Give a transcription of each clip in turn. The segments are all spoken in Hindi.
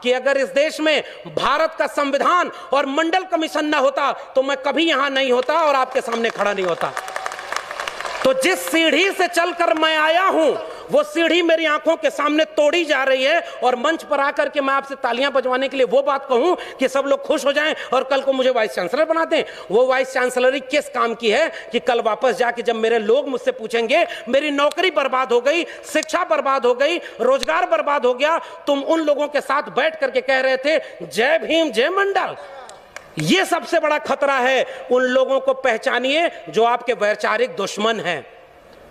कि अगर इस देश में भारत का संविधान और मंडल कमीशन ना होता तो मैं कभी यहां नहीं होता और आपके सामने खड़ा नहीं होता। तो जिस सीढ़ी से चलकर मैं आया हूं वो सीढ़ी मेरी आंखों के सामने तोड़ी जा रही है, और मंच पर आकर के मैं आपसे तालियां बजवाने के लिए वो बात कहूं कि सब लोग खुश हो जाएं और कल को मुझे वाइस चांसलर बना दें, वो वाइस चांसलरी किस काम की है कि कल वापस जाके जब मेरे लोग मुझसे पूछेंगे मेरी नौकरी बर्बाद हो गई, शिक्षा बर्बाद हो गई, रोजगार बर्बाद हो गया, तुम उन लोगों के साथ बैठ करके कह रहे थे जय भीम जय मंडल। ये सबसे बड़ा खतरा है। उन लोगों को पहचानिए जो आपके वैचारिक दुश्मन हैं।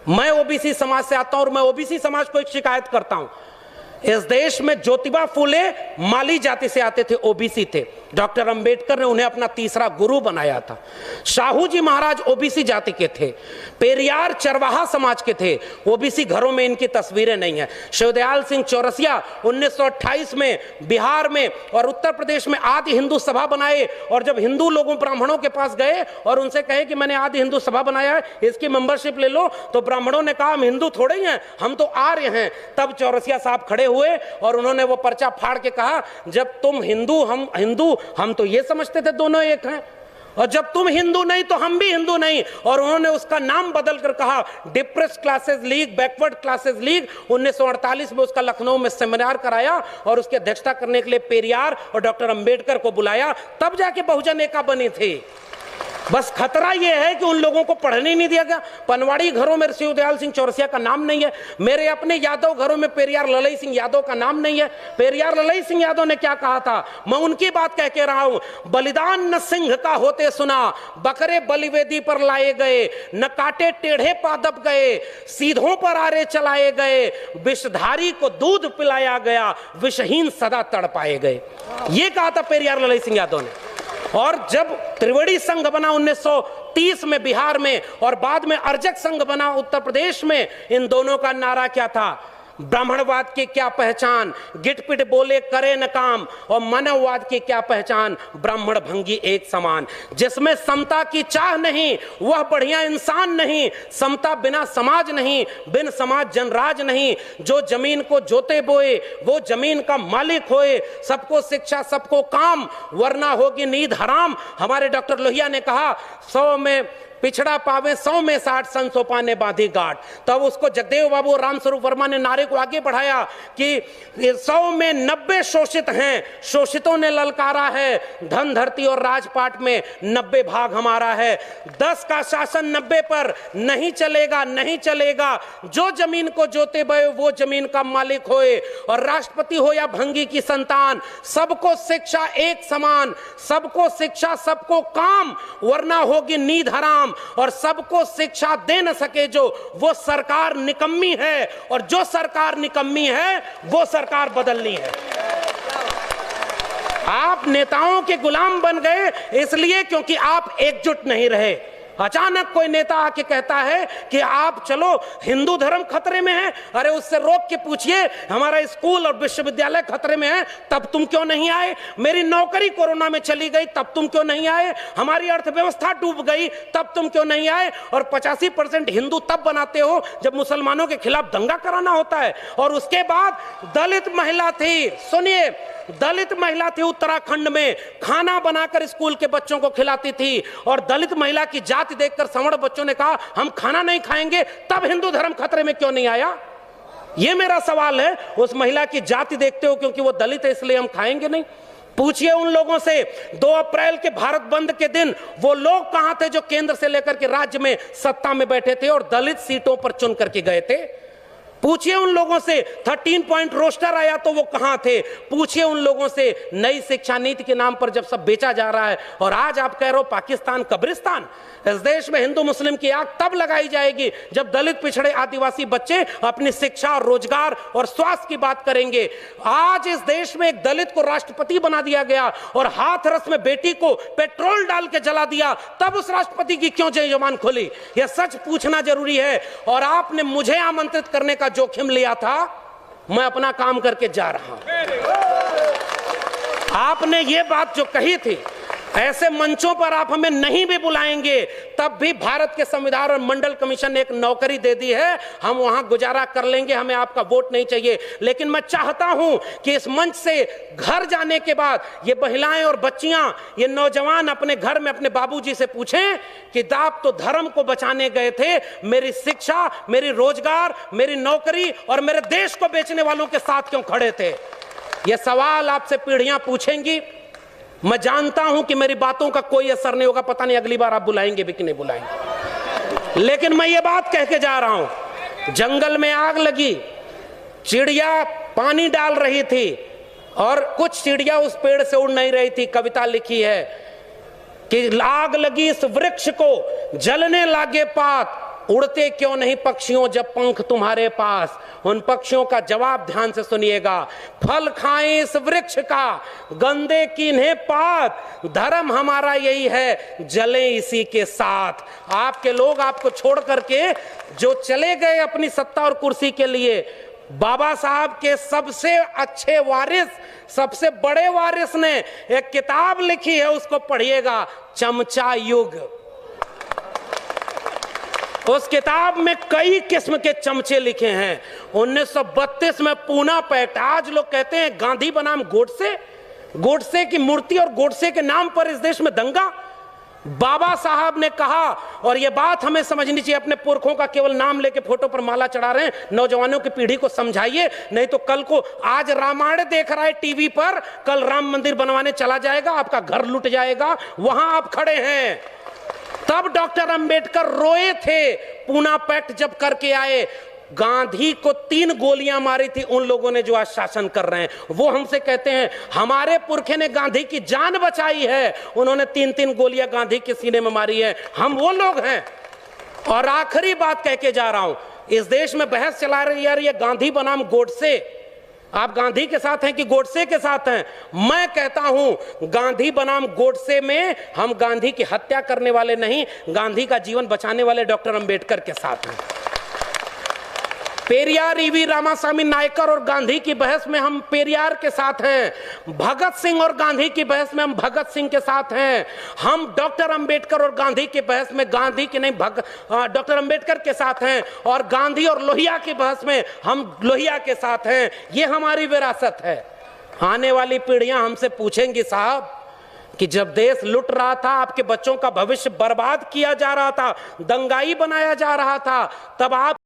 मैं ओबीसी समाज से आता हूं और मैं ओबीसी समाज को एक शिकायत करता हूं। इस देश में ज्योतिबा फूले माली जाति से आते थे, ओबीसी थे। डॉक्टर अंबेडकर ने उन्हें अपना तीसरा गुरु बनाया था। शाहू जी महाराज ओबीसी जाति के थे। पेरियार चरवाहा समाज के थे। ओबीसी घरों में इनकी तस्वीरें नहीं है। शिवदयाल सिंह चौरसिया 1928 में बिहार में और उत्तर प्रदेश में आदि हिंदू सभा बनाए, और जब हिंदू लोगों ब्राह्मणों के पास गए और उनसे कहे कि मैंने आदि हिंदू सभा बनाया है, इसकी मेंबरशिप ले लो, तो ब्राह्मणों ने कहा हम हिंदू थोड़े ही हैं, हम तो आर्य हैं। तब चौरसिया साहब खड़े हुए और उन्होंने वो पर्चा फाड़ के कहा जब तुम हिंदू हम हिंदू, हम तो ये समझते थे दोनों एक हैं, और जब तुम हिंदू नहीं तो हम भी हिंदू नहीं। और उन्होंने उसका नाम बदल कर कहा depressed classes league, backward classes league. 1948 में उसका लखनऊ में सेमिनार कराया और उसकी अध्यक्षता करने के लिए पेरियार और डॉक्टर अंबेडकर को बुलाया, तब जाके बहुजन एका बनी थी। बस खतरा यह है कि उन लोगों को पढ़ने नहीं दिया गया। पनवाड़ी घरों में शिवदयाल सिंह चौरसिया का नाम नहीं है। मेरे अपने यादव घरों में पेरियार ललई सिंह यादव का नाम नहीं है। पेरियार ललई सिंह यादव ने क्या कहा था, मैं उनकी बात कह के रहा हूं। बलिदान न सिंह का होते सुना, बकरे बलिवेदी पर लाए गए, न काटे टेढ़े पादप गए, सीधों पर आरे चलाए गए, विषधारी को दूध पिलाया गया, विषहीन सदा तड़पाए गए। ये कहा था पेरियार ललई सिंह यादव ने। और जब त्रिवेणी संघ बना 1930 में बिहार में, और बाद में अर्जक संघ बना उत्तर प्रदेश में, इन दोनों का नारा क्या था, ब्राह्मणवाद की क्या पहचान, गिटपिट बोले करे न काम, और मानववाद की क्या पहचान, ब्राह्मण भंगी एक समान। जिसमें समता की चाह नहीं वह बढ़िया इंसान नहीं, समता बिना समाज नहीं, बिन समाज जनराज नहीं। जो जमीन को जोते बोए वो जमीन का मालिक होए, सबको शिक्षा सबको काम, वरना होगी नींद हराम। हमारे डॉक्टर लोहिया ने कहा 100 में पिछड़ा पावे 100 में 60, संसो पाने बांधी गांठ। तब उसको जगदेव बाबू और रामस्वरूप वर्मा ने नारे को आगे बढ़ाया कि 100 में 90 शोषित हैं, शोषितों ने ललकारा है, धन धरती और राजपाट में 90 भाग हमारा है। 10 का शासन 90 पर नहीं चलेगा, नहीं चलेगा। जो जमीन को जोते बये वो जमीन का मालिक होए, और राष्ट्रपति हो या भंगी की संतान, सबको शिक्षा एक समान, सबको शिक्षा सबको काम, वरना होगी नींद हराम। और सबको शिक्षा दे न सके जो, वो सरकार निकम्मी है, और जो सरकार निकम्मी है वो सरकार बदलनी है। आप नेताओं के गुलाम बन गए इसलिए क्योंकि आप एकजुट नहीं रहे। अचानक कोई नेता आके कहता है कि आप चलो हिंदू धर्म खतरे में है, अरे उससे रोक के पूछिए हमारा स्कूल और विश्वविद्यालय खतरे में है, तब तुम क्यों नहीं आए? मेरी नौकरी कोरोना में चली गई, तब तुम क्यों नहीं आए? हमारी अर्थव्यवस्था डूब गई, तब तुम क्यों नहीं आए? और 85% हिंदू तब बनाते हो जब मुसलमानों के खिलाफ दंगा कराना होता है। और उसके बाद दलित महिला थी, सुनिए, दलित महिला थी उत्तराखंड में, खाना बनाकर स्कूल के बच्चों को खिलाती थी, और दलित महिला की जाति देखकर सवर्ण बच्चों ने कहा हम खाना नहीं खाएंगे। तब हिंदू धर्म खतरे में क्यों नहीं आया? यह मेरा सवाल है। उस महिला की जाति देखते हो क्योंकि वो दलित है इसलिए हम खाएंगे नहीं? पूछिए उन लोगों से 2 अप्रैल के भारत बंद के दिन वो लोग कहां थे जो केंद्र से लेकर के राज्य में सत्ता में बैठे थे और दलित सीटों पर चुन करके गए थे? पूछिए उन लोगों से 13 पॉइंट रोस्टर आया तो वो कहां थे? पूछिए उन लोगों से नई शिक्षा नीति के नाम पर जब सब बेचा जा रहा है, और आज आप कह रहे हो पाकिस्तान कब्रिस्तान। इस देश में हिंदू मुस्लिम की आग तब लगाई जाएगी जब दलित पिछड़े आदिवासी बच्चे अपनी शिक्षा और रोजगार और स्वास्थ्य की बात करेंगे। आज इस देश में एक दलित को राष्ट्रपति बना दिया गया और हाथरस में बेटी को पेट्रोल डाल के जला दिया, तब उस राष्ट्रपति की क्यों जय जवान खोली? यह सच पूछना जरूरी है। और आपने मुझे आमंत्रित करने का जोखिम लिया था, मैं अपना काम करके जा रहा हूं। आपने ये बात जो कही थी, ऐसे मंचों पर आप हमें नहीं भी बुलाएंगे तब भी भारत के संविधान और मंडल कमीशन ने एक नौकरी दे दी है, हम वहां गुजारा कर लेंगे, हमें आपका वोट नहीं चाहिए। लेकिन मैं चाहता हूं कि इस मंच से घर जाने के बाद ये महिलाएं और बच्चियां, ये नौजवान अपने घर में अपने बाबूजी से पूछें कि आप तो धर्म को बचाने गए थे, मेरी शिक्षा, मेरी रोजगार, मेरी नौकरी और मेरे देश को बेचने वालों के साथ क्यों खड़े थे? ये सवाल आपसे पीढ़ियां पूछेंगी। मैं जानता हूं कि मेरी बातों का कोई असर नहीं होगा, पता नहीं अगली बार आप बुलाएंगे भी कि नहीं बुलाएंगे, लेकिन मैं ये बात कह के जा रहा हूं। जंगल में आग लगी, चिड़िया पानी डाल रही थी और कुछ चिड़िया उस पेड़ से उड़ नहीं रही थी। कविता लिखी है कि आग लगी इस वृक्ष को, जलने लागे पात, उड़ते क्यों नहीं पक्षियों जब पंख तुम्हारे पास। उन पक्षियों का जवाब ध्यान से सुनिएगा, फल खाएं इस वृक्ष का, गंदे कीन्हे पात, धर्म हमारा यही है, जले इसी के साथ। आपके लोग आपको छोड़ करके जो चले गए अपनी सत्ता और कुर्सी के लिए, बाबा साहब के सबसे अच्छे वारिस, सबसे बड़े वारिस ने एक किताब लिखी है, उसको पढ़िएगा, चमचा युग। उस किताब में कई किस्म के चमचे लिखे हैं। 1932 में पूना पैक्ट, आज लोग कहते हैं गांधी बनाम गोडसे, गोडसे की मूर्ति और गोडसे के नाम पर इस देश में दंगा। बाबा साहब ने कहा, और यह बात हमें समझनी चाहिए, अपने पुरखों का केवल नाम लेके फोटो पर माला चढ़ा रहे हैं, नौजवानों की पीढ़ी को समझाइए, नहीं तो कल को आज रामायण देख रहा है टीवी पर, कल राम मंदिर बनवाने चला जाएगा, आपका घर लुट जाएगा, वहां आप खड़े हैं। तब डॉक्टर अंबेडकर रोए थे, पूना पैक्ट जब करके आए। गांधी को 3 गोलियां मारी थी उन लोगों ने जो आज शासन कर रहे हैं। वो हमसे कहते हैं हमारे पुरखे ने गांधी की जान बचाई है, उन्होंने 3-3 गोलियां गांधी के सीने में मारी है, हम वो लोग हैं। और आखिरी बात कह के जा रहा हूं, इस देश में बहस चला रही है ये गांधी बनाम गोडसे, आप गांधी के साथ हैं कि गोडसे के साथ हैं? मैं कहता हूं गांधी बनाम गोडसे में हम गांधी की हत्या करने वाले नहीं, गांधी का जीवन बचाने वाले डॉक्टर अंबेडकर के साथ हैं। पेरियार ईवी रामास्वामी नायकर और गांधी की बहस में हम पेरियार के साथ हैं, भगत सिंह और गांधी की बहस में हम भगत सिंह के साथ हैं। हम डॉक्टर अंबेडकर और गांधी की बहस में गांधी की नहीं डॉक्टर अंबेडकर के साथ हैं, और गांधी और लोहिया की बहस में हम लोहिया के साथ हैं। ये हमारी विरासत है। आने वाली पीढ़ियां हमसे पूछेंगी साहब कि जब देश लुट रहा था, आपके बच्चों का भविष्य बर्बाद किया जा रहा था, दंगाई बनाया जा रहा था, तब आप